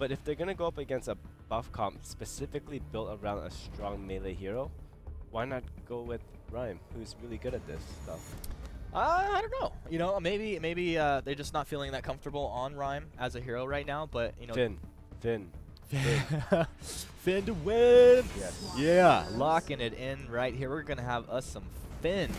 But if they're gonna go up against a buff comp specifically built around a strong melee hero, why not go with Rhyme, who's really good at this stuff? I don't know. You know, maybe they're just not feeling that comfortable on Rhyme as a hero right now. But you know, Finn. Finn to win. Yes. Yeah, locking it in right here. We're gonna have us some Finn,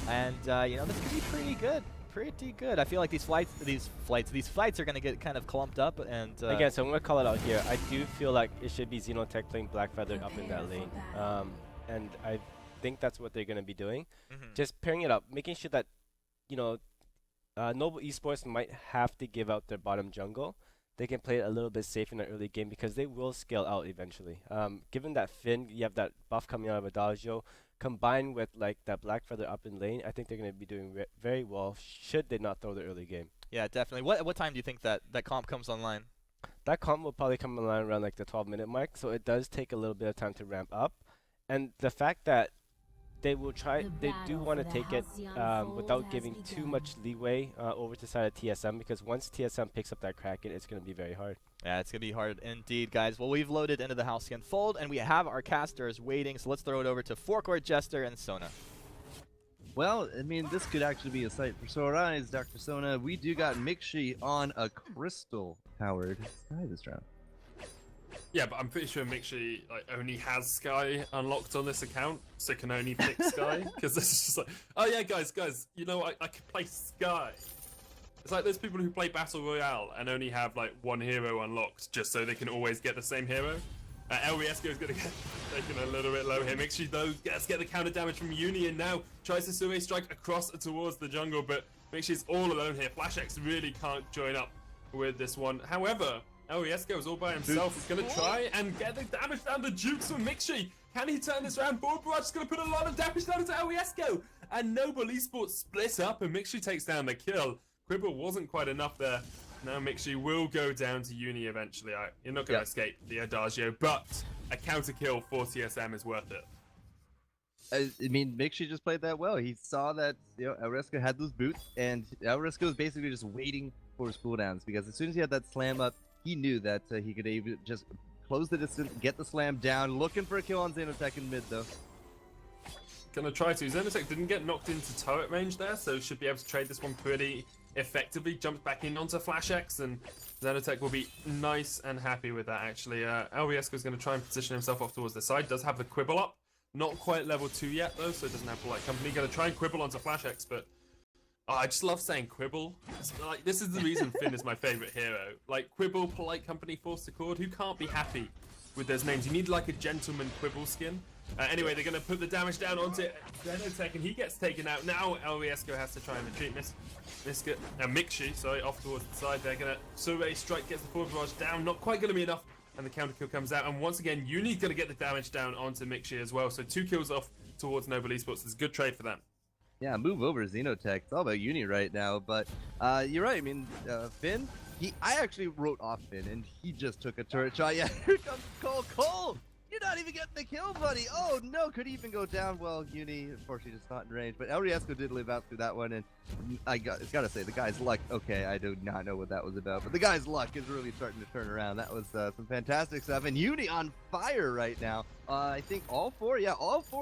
and you know, this could be pretty good. Pretty good. I feel like these fights are gonna get kind of clumped up, and again, so I'm gonna call it out here. I do feel like it should be Xenotech playing Blackfeather up in that lane, and I think that's what they're gonna be doing. Just pairing it up, making sure that, you know, Noble Esports might have to give out their bottom jungle. They can play it a little bit safe in the early game because they will scale out eventually. Given that Finn, you have that buff coming out of Adagio, combined with like that Blackfeather up in lane, I think they're going to be doing very well should they not throw the early game. Yeah, definitely. What time do you think that comp comes online? That comp will probably come online around like the 12-minute mark, so it does take a little bit of time to ramp up. And the fact that they do want to take it without giving too much leeway over to the side of TSM, because once TSM picks up that Kraken, it's going to be very hard. Yeah, it's going to be hard indeed, guys. Well, we've loaded into the Halcyon Fold, and we have our casters waiting, so let's throw it over to Forecourt Jester and Sona. Well, I mean, this could actually be a sight for sore eyes, Dr. Sona. We do got Mixi on a crystal-powered Sky this round. Yeah, but I'm pretty sure Mixi like only has Sky unlocked on this account, so can only pick Sky. Because it's just like, oh yeah, guys, you know, I can play Sky. It's like there's people who play Battle Royale and only have like one hero unlocked just so they can always get the same hero. El Riesco is going to get taken a little bit low here. Mixi though gets get the counter damage from Uni and now tries to survey strike across towards the jungle, but Mixi's all alone here. FlashX really can't join up with this one. However, El Riesco is all by himself. He's going to try and get the damage down to Jukes from Mixi. Can he turn this around? Bull Barrage is going to put a lot of damage down to El Riesco. And Noble Esports split up and Mixi takes down the kill. Quibble wasn't quite enough there. Now Mixi will go down to Uni eventually. You're not going to escape the Adagio, but a counter kill for TSM is worth it. I mean, Mixi just played that well. He saw that, you know, El Riesco had those boots, and El Riesco was basically just waiting for his cooldowns, because as soon as he had that slam up, he knew that he could even just close the distance, get the slam down. Looking for a kill on Xenotech in mid, though. Gonna try to. Xenotech didn't get knocked into turret range there, so should be able to trade this one pretty effectively. Jumps back in onto FlashX, and Xenotech will be nice and happy with that, actually. El Riesco is going to try and position himself off towards the side. Does have the Quibble up. Not quite level 2 yet, though, so it doesn't have Polite Company. Going to try and Quibble onto FlashX, but I just love saying Quibble. Like, this is the reason Finn is my favorite hero. Like, Quibble, Polite Company, Forced Accord. Who can't be happy with those names? You need, like, a Gentleman Quibble skin. Anyway, they're going to put the damage down onto Xenotech, and he gets taken out. Now El Riesco has to try and retreat. Mixi, sorry, off towards the side. They're going to survey strike, gets the forward barrage down. Not quite going to be enough, and the counter kill comes out. And once again, Uni's going to get the damage down onto Mixi as well. So 2 kills off towards Noble Esports. It's a good trade for them. Yeah, move over Xenotech. It's all about Uni right now, but you're right. I mean, Finn, I actually wrote off Finn, and he just took a turret shot. Yeah, here comes Cole. Cole, you're not even getting the kill, buddy. Oh, no, could he even go down? Well, Uni, unfortunately, just not in range, but El Riesco did live out through that one, and I got to say, the guy's luck, okay, I do not know what that was about, but the guy's luck is really starting to turn around. That was some fantastic stuff, and Uni on fire right now. I think all four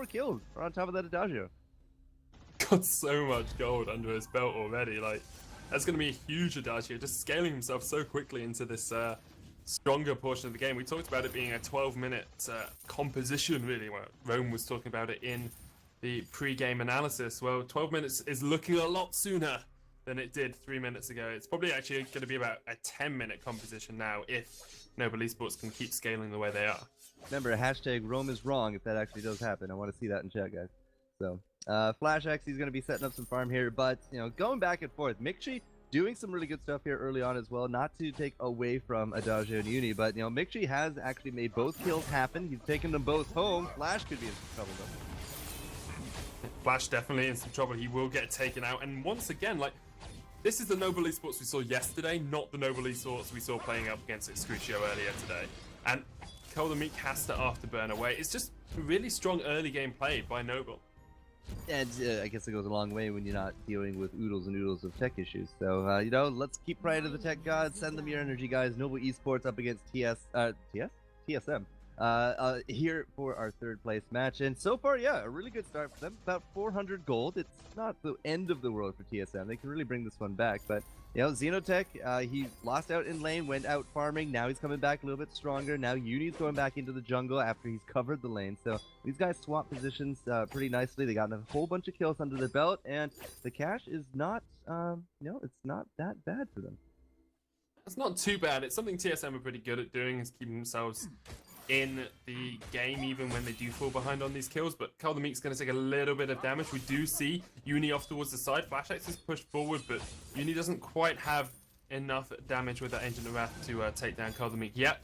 kills are on top of that Adagio. Got so much gold under his belt already. Like, that's going to be a huge Adagio, just scaling himself so quickly into this stronger portion of the game. We talked about it being a 12-minute composition, really. Well, Rome was talking about it in the pre-game analysis. Well, 12 minutes is looking a lot sooner than it did 3 minutes ago. It's probably actually going to be about a 10-minute composition now if Noble Esports can keep scaling the way they are. Remember, hashtag Rome is wrong if that actually does happen. I want to see that in chat, guys. So, FlashX, he's going to be setting up some farm here, but, you know, going back and forth. Mixi doing some really good stuff here early on as well, not to take away from Adagio and Uni, but, you know, Mixi has actually made both kills happen. He's taken them both home. Flash could be in some trouble, though. Flash definitely in some trouble. He will get taken out, and once again, like, this is the Noble Esports we saw yesterday, not the Noble Esports we saw playing up against Excrucio earlier today. And Cole the Meek has to afterburn away. It's just really strong early game play by Noble. And I guess it goes a long way when you're not dealing with oodles and oodles of tech issues. So, you know, let's keep praying to the tech gods. Send them your energy, guys. Noble Esports up against TSM. Here for our third place match. And so far, yeah, a really good start for them. About 400 gold. It's not the end of the world for TSM. They can really bring this one back. But, you know, Xenotech, he lost out in lane, went out farming. Now he's coming back a little bit stronger. Now Uni's going back into the jungle after he's covered the lane. So these guys swap positions pretty nicely. They got a whole bunch of kills under their belt. And the cash is not, you know, it's not that bad for them. It's not too bad. It's something TSM are pretty good at doing, is keeping themselves in the game even when they do fall behind on these kills. But Carl the Meek's going to take a little bit of damage. We do see Uni off towards the side. FlashX is pushed forward, but Uni doesn't quite have enough damage with that Ancient of Wrath to take down Carl the Meek yet.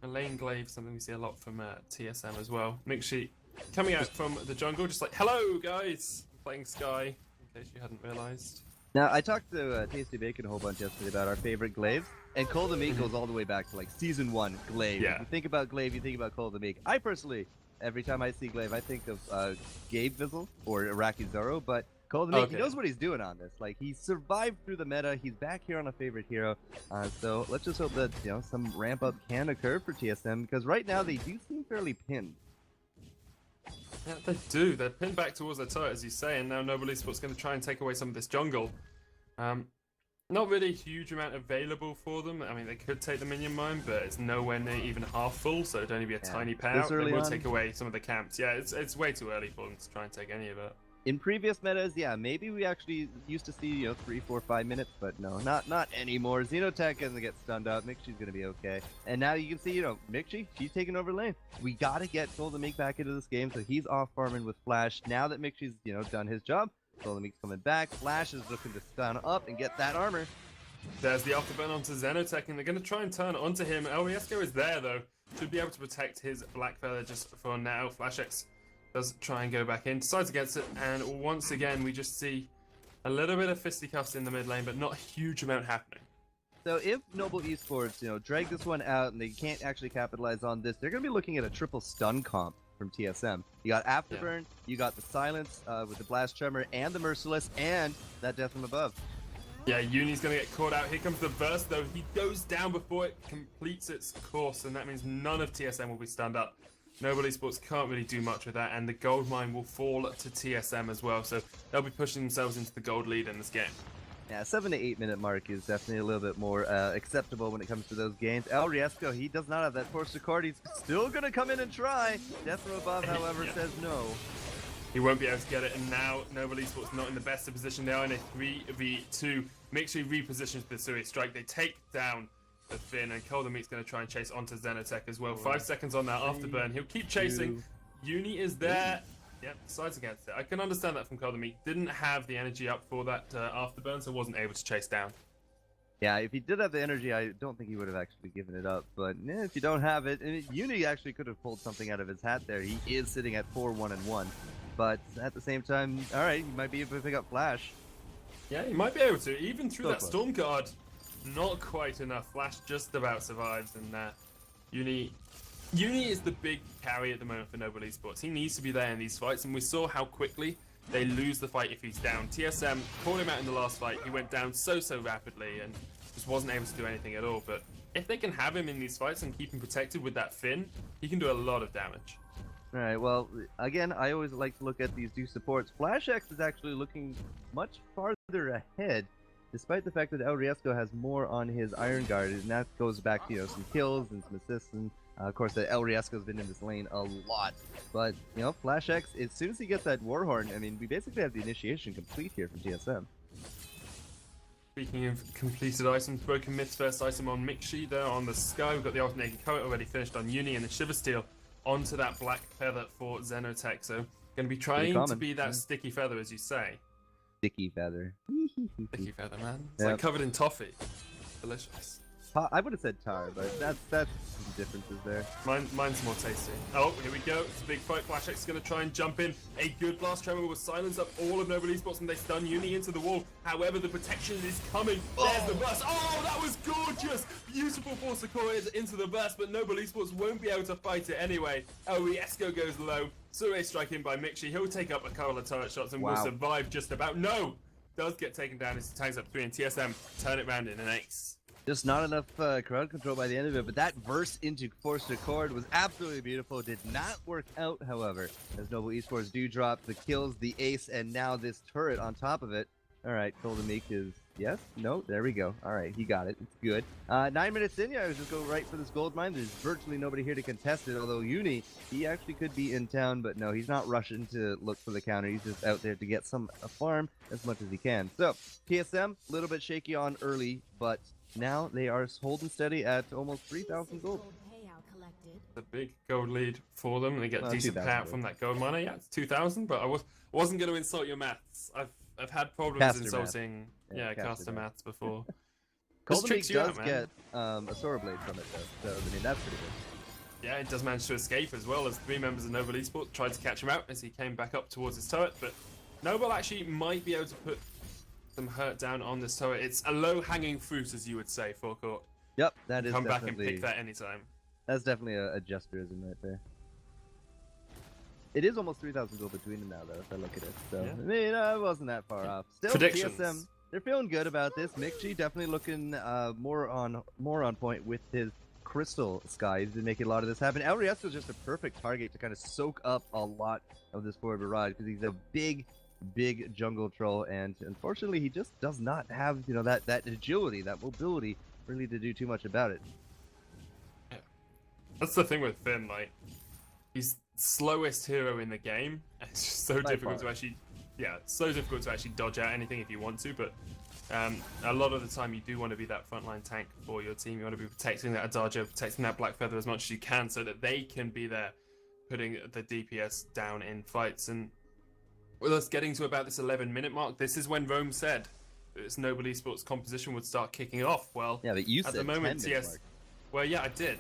A lane glaive, something we see a lot from TSM as well. Mixi coming out from the jungle, just like, hello guys, playing Sky, in case you hadn't realized. Now, I talked to Tasty Bacon a whole bunch yesterday about our favorite glaives, and Cole the Meek goes all the way back to like Season 1 glaive. Yeah. If you think about glaive, you think about Cole the Meek. I personally, every time I see glaive, I think of Gabe Vizzle or Iraqi Zoro, but Cole the Meek, he knows what he's doing on this. Like, he survived through the meta, he's back here on a favorite hero, so let's just hope that, you know, some ramp up can occur for TSM, because right now they do seem fairly pinned. Yeah, they do. They're pinned back towards their turret, as you say, and now Noble Esports going to try and take away some of this jungle. Not really a huge amount available for them. I mean, they could take the minion mine, but it's nowhere near even half full, so it'd only be a tiny payout. They will take away some of the camps. Yeah, it's way too early for them to try and take any of it. In previous metas, yeah, maybe we actually used to see, you know, 3, 4, 5 minutes, but no, not anymore. Xenotech doesn't get stunned up. Mixi's gonna be okay. And now you can see, you know, Mixi, she's taking over lane. We gotta get Soul the Meek back into this game, so he's off farming with Flash. Now that Mixi's, you know, done his job, Soul the Meek's coming back. Flash is looking to stun up and get that armor. There's the afterburn onto Xenotech, and they're going to try and turn it onto him. El Riesco is there, though, to be able to protect his Black Feather just for now. FlashX does try and go back in, decides against it, and once again, we just see a little bit of fisticuffs in the mid lane, but not a huge amount happening. So if Noble Esports, you know, drag this one out and they can't actually capitalize on this, they're going to be looking at a triple stun comp from TSM. You got Afterburn, you got the Silence with the Blast Tremor, and the Merciless, and that Death from Above. Yeah, Uni's going to get caught out. Here comes the burst, though. He goes down before it completes its course, and that means none of TSM will be stand up. Noble Esports can't really do much with that, and the gold mine will fall to TSM as well, so they'll be pushing themselves into the gold lead in this game. Yeah, 7 to 8 minute mark is definitely a little bit more acceptable when it comes to those games. El Riesco, he does not have that force card. He's still going to come in and try. Death from Above, however, says no. He won't be able to get it, and now Noble Esports not in the best of position. They are in a 3v2. Mixi repositions the Sui Strike. They take down the Finn, and Cole the Meek's going to try and chase onto Xenotech as well. 5 seconds on that afterburn. He'll keep chasing. Uni is there. Yep, decides against it. I can understand that from Cole the Meek. Didn't have the energy up for that afterburn, so wasn't able to chase down. Yeah, if he did have the energy, I don't think he would have actually given it up. But if you don't have it, and Uni actually could have pulled something out of his hat there. He is sitting at 4-1-1. But at the same time, all right, he might be able to pick up Flash. Yeah, he might be able to. Even through So that close. Storm Guard, not quite enough. Flash just about survives, and Uni is the big carry at the moment for Noble Esports. He needs to be there in these fights, and we saw how quickly they lose the fight if he's down. TSM called him out in the last fight. He went down so rapidly and just wasn't able to do anything at all. But if they can have him in these fights and keep him protected with that Finn, he can do a lot of damage. All right, well, again, I always like to look at these two supports. FlashX is actually looking much farther ahead, despite the fact that El Riesco has more on his Iron Guard, and that goes back to, you know, some kills and some assists, and of course, El Riesco's been in this lane a lot. But, you know, FlashX, as soon as he gets that Warhorn, I mean, we basically have the initiation complete here from TSM. Speaking of completed items, Broken Myth's first item on Mixi there on the Sky. We've got the Alternating Coat already finished on Uni, and the Shiver Steel onto that Black Feather for Xenotech. So, going to be trying to be that sticky feather, as you say. Sticky Feather. Sticky feather, man. It's like covered in toffee. Delicious. I would have said tar, but that's some differences there. Mine's more tasty. Oh, here we go. It's a big fight. FlashX is going to try and jump in. A good blast. Tremor will silence up all of Noble Esports and they stun Uni into the wall. However, the protection is coming. There's the burst. Oh, that was gorgeous. Beautiful force into the burst, but Noble Esports won't be able to fight it anyway. Oh, Esco goes low. Sure strike in by Mixi. He'll take up a couple of turret shots and will survive just about. No! Does get taken down as he tags up 3 and TSM turn it round in an ace. Just not enough crowd control by the end of it, but that verse into Forced Accord was absolutely beautiful. Did not work out, however, as Noble Esports do drop the kills, the ace, and now this turret on top of it. All right, Meek is yes, no, there we go. All right, he got it. It's good. 9 minutes in, yeah, I was just go right for this gold mine. There's virtually nobody here to contest it, although Uni, he actually could be in town, but no, he's not rushing to look for the counter. He's just out there to get a farm as much as he can. So, TSM, a little bit shaky on early, but now they are holding steady at almost 3,000 gold. A big gold lead for them. They get a decent payout from that gold miner. Yeah, it's 2,000, but I wasn't going to insult your maths. I've had problems Caster insulting caster math. maths before. Meek does get a Sora Blade from it though, so I mean that's pretty good. Yeah, it does manage to escape as well as 3 members of Noble Esports tried to catch him out as he came back up towards his turret, but Noble actually might be able to put some hurt down on this turret. It's a low-hanging fruit, as you would say, Forecourt. Yep, that is come back definitely, and pick that anytime. That's definitely a gesturism right there. It is almost 3,000 gold between them now, though, if I look at it. So, yeah. I mean, it wasn't that far off. Still, TSM, they're feeling good about this. Mixi definitely looking more on point with his Crystal Sky. He's been making a lot of this happen. El Riesco is just a perfect target to kind of soak up a lot of this forward barrage because he's a big jungle troll, and unfortunately, he just does not have that agility, that mobility, really to do too much about it. Yeah. That's the thing with Finn, like he's slowest hero in the game. It's just so difficult to actually, dodge out anything if you want to. But a lot of the time, you do want to be that frontline tank for your team. You want to be protecting that Adagio, protecting that Black Feather as much as you can, so that they can be there, putting the DPS down in fights. And with us getting to about this 11-minute mark, this is when Rome said that this Noble Esports composition would start kicking off. Well, yeah, but you at said the moment, mark. Well, yeah, I did.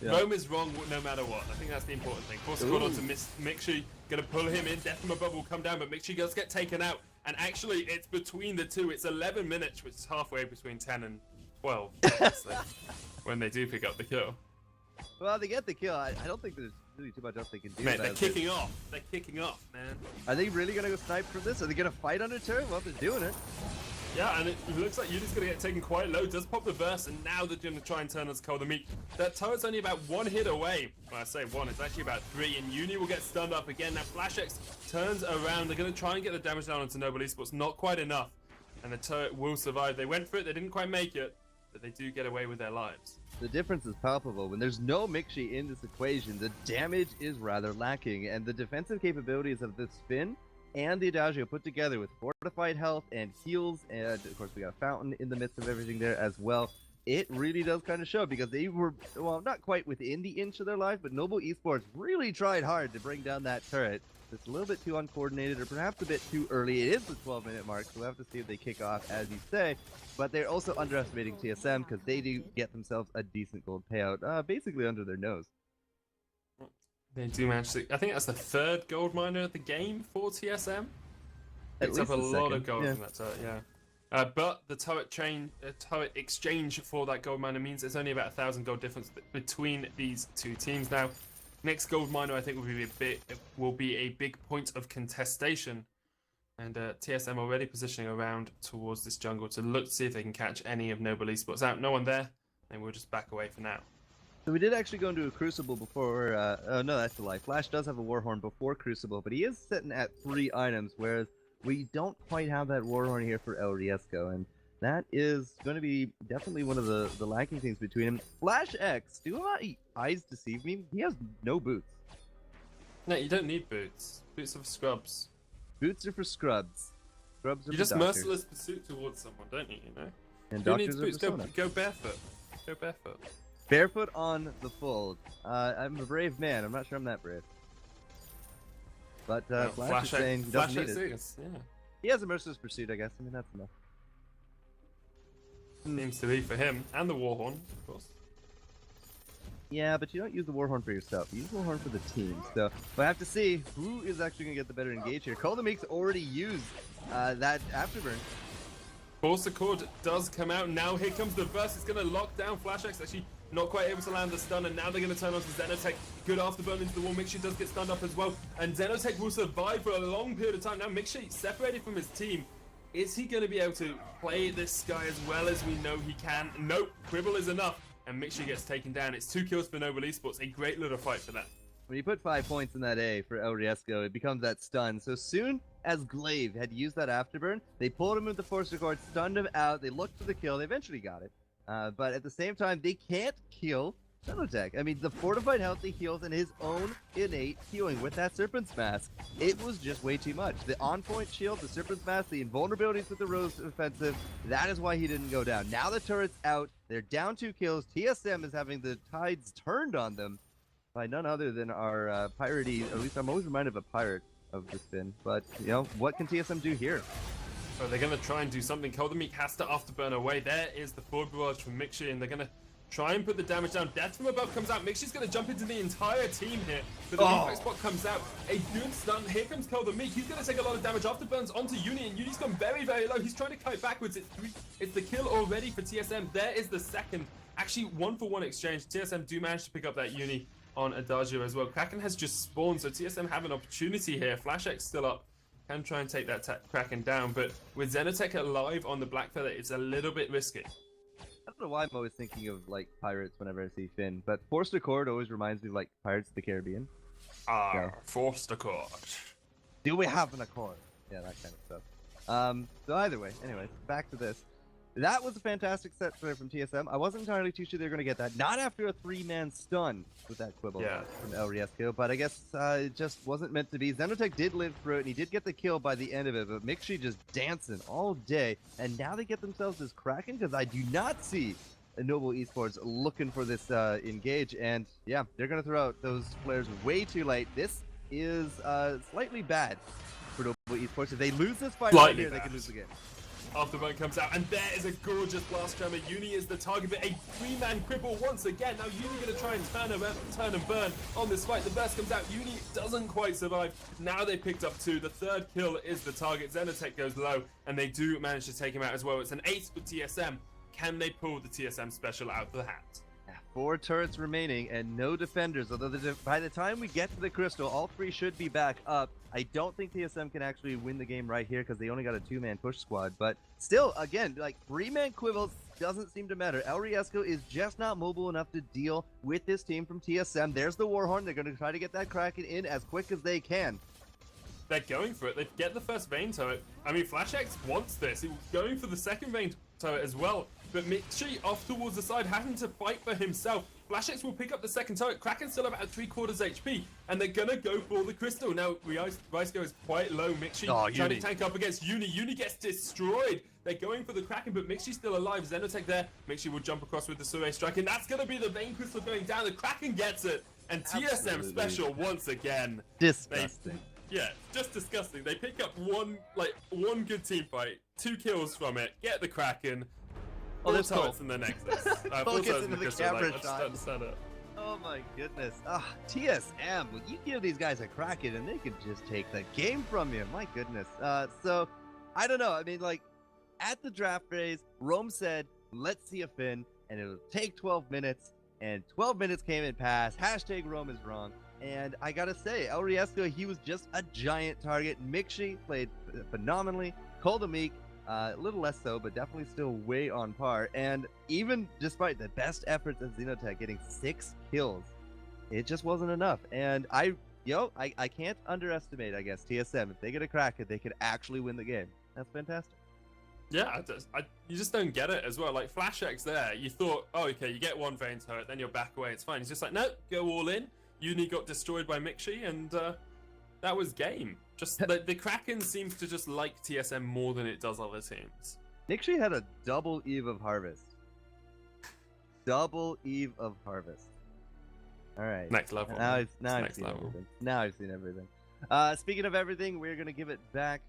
Yeah. Rome is wrong no matter what. I think that's the important thing. Force squad onto Mixi, gonna pull him in. Death from above will come down, but Mixi does get taken out. And actually, it's between the two. It's 11 minutes, which is halfway between 10 and 12, when they do pick up the kill. Well, they get the kill. I don't think there's really too much else they can do. Mate, they're kicking off. They're kicking off, man. Are they really gonna go snipe for this? Are they gonna fight under turret? Well, they're doing it. Yeah, and it looks like Uni's going to get taken quite low. Does pop the burst, and now they're going to try and turn us cold the meat. That turret's only about 1 hit away. When I say 1, it's actually about 3, and Uni will get stunned up again. Now FlashX turns around. They're going to try and get the damage down onto Noble Esports. Not quite enough, and the turret will survive. They went for it. They didn't quite make it, but they do get away with their lives. The difference is palpable. When there's no Mixi in this equation, the damage is rather lacking, and the defensive capabilities of this Finn and the Adagio put together with fortified health and heals, and of course we got a fountain in the midst of everything there as well. It really does kind of show, because they were, well, not quite within the inch of their life, but Noble Esports really tried hard to bring down that turret. It's a little bit too uncoordinated, or perhaps a bit too early. It is the 12-minute mark, so we'll have to see if they kick off, as you say. But they're also underestimating TSM, because they do get themselves a decent gold payout, basically under their nose. They do manage to. I think that's the 3rd gold miner of the game for TSM. Picked up a lot of gold from that turret, yeah. But the turret exchange for that gold miner means there's only about 1,000 gold difference between these two teams now. Next gold miner, I think, will be a big point of contestation, and TSM already positioning around towards this jungle to look to see if they can catch any of Noble Esports out. No one there, and we'll just back away for now. So we did actually go into a Crucible before, oh no, that's a lie. Flash does have a Warhorn before Crucible, but he is sitting at 3 items, whereas we don't quite have that Warhorn here for El Riesco, and that is going to be definitely one of the lacking things between him. Flash X, do my eyes deceive me? He has no boots. No, you don't need boots. Boots are for scrubs. Boots are for scrubs. Scrubs are you for just doctors. merciless pursuit towards someone, don't you, And who needs doctors boots? Go barefoot. Go barefoot. Barefoot on the fold. I'm a brave man. I'm not sure I'm that brave. But Flash is saying he doesn't need it. Yeah. He has a merciless pursuit, I guess. I mean, that's enough. Seems to be for him. And the Warhorn, of course. Yeah, but you don't use the Warhorn for yourself. You use the Warhorn for the team. So we'll have to see who is actually going to get the better engage here. Meek's already used that Afterburn. Force Accord does come out. Now here comes the burst. It's going to lock down Flash X. Actually, not quite able to land the stun. And now they're going to turn on to Xenotech. Good afterburn into the wall. Mixie does get stunned up as well. And Xenotech will survive for a long period of time. Now Mixie separated from his team. Is he going to be able to play this guy as well as we know he can? Nope. Quibble is enough. And Mixie gets taken down. It's 2 kills for Noble Esports. A great little fight for them. When you put 5 points in that A for El Riesco, it becomes that stun. So soon as Glaive had used that afterburn, they pulled him with the Force Accord, stunned him out. They looked for the kill. They eventually got it. But at the same time, they can't kill Xenotech. I mean, the fortified health he heals and his own innate healing with that Serpent's Mask, it was just way too much. The on-point shield, the Serpent's Mask, the invulnerabilities with the Rose offensive, that is why he didn't go down. Now the turret's out. They're down 2 kills. TSM is having the tides turned on them by none other than our piratey, at least I'm always reminded of a pirate of the spin. But, you know, what can TSM do here? So they're going to try and do something. Meek has to afterburn away. There is the forward barrage from Mixie, and they're going to try and put the damage down. Death from above comes out. Mixie's going to jump into the entire team here. But the reflex spot comes out. A good stun. Here comes Meek. He's going to take a lot of damage. Afterburns onto Uni, and Uni's gone very, very low. He's trying to kite backwards. It's the kill already for TSM. There is the second. Actually, 1-for-1 exchange. TSM do manage to pick up that Uni on Adagio as well. Kraken has just spawned, so TSM have an opportunity here. Flash X still up. Can try and take that Kraken down, but with Xenotech alive on the Black Feather, it's a little bit risky. I don't know why I'm always thinking of, like, pirates whenever I see Finn, but Forced Accord always reminds me of, like, Pirates of the Caribbean. Forced Accord. Do we have an accord? Yeah, that kind of stuff. So either way, anyways, back to this. That was a fantastic set there from TSM. I wasn't entirely too sure they were going to get that. Not after a 3-man stun with that Quibble from El Riesco, but I guess it just wasn't meant to be. Xenotech did live through it, and he did get the kill by the end of it, but Mixie just dancing all day. And now they get themselves this Kraken, because I do not see a Noble Esports looking for this engage. And yeah, they're going to throw out those flares way too late. This is slightly bad for Noble Esports. If they lose this fight right here, they can lose the game. Afterburn comes out, and there is a gorgeous blast jammer. Uni is the target, but a 3-man cripple once again. Now Uni going to try and turn and burn on this fight. The burst comes out. Uni doesn't quite survive. Now they picked up 2. The third kill is the target. Xenotech goes low, and they do manage to take him out as well. It's an ace for TSM. Can they pull the TSM special out of the hat? 4 turrets remaining and no defenders, although by the time we get to the crystal, all 3 should be back up. I don't think TSM can actually win the game right here because they only got a 2-man push squad, but still, again, like 3-man quibbles doesn't seem to matter. El Riesco is just not mobile enough to deal with this team from TSM. There's the Warhorn. They're going to try to get that Kraken in as quick as they can. They're going for it. They get the first Vayne turret. I mean, Flash X wants this. He was going for the second Vayne turret as well. But Mixie off towards the side, having to fight for himself. Flash X will pick up the second turret. Kraken still about 3/4 HP. And they're going to go for the crystal. Now, Riesco is quite low. Mixie trying to tank up against Uni. Uni gets destroyed. They're going for the Kraken, but Mixie's still alive. Xenotech there. Mixie will jump across with the Survey Strike. And that's going to be the Vayne crystal going down. The Kraken gets it. And TSM special once again. Disgusting. Yeah, just disgusting. They pick up one good team fight, 2 kills from it, get the Kraken, 4 turrets in the Nexus. 4 turrets in the crystal. I just don't understand it. Oh my goodness. TSM, well, you give these guys a Kraken and they could just take the game from you. My goodness. So, I don't know. I mean, like, at the draft phase, Rome said, let's see a Finn, and it'll take 12 minutes, and 12 minutes came and passed. Hashtag Rome is wrong. And I gotta say, El Riesco, he was just a giant target. Mixie played phenomenally. Meek, a little less so, but definitely still way on par. And even despite the best efforts of Xenotech getting 6 kills, it just wasn't enough. And I can't underestimate, I guess, TSM. If they get a Kraken, they could actually win the game. That's fantastic. Yeah, you just don't get it as well. Like, Flash X there, you thought, oh, okay, you get 1 Vayne turret, then you're back away, it's fine. He's just like, no, go all in. Uni got destroyed by Mixie, and that was game. Just the Kraken seems to just like TSM more than it does other teams. Mixie had a double Eve of Harvest. Double Eve of Harvest. All right. Next level. Now I've seen everything. Speaking of everything, we're gonna give it back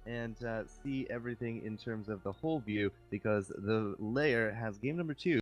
and see everything in terms of the whole view, because the layer has game number 2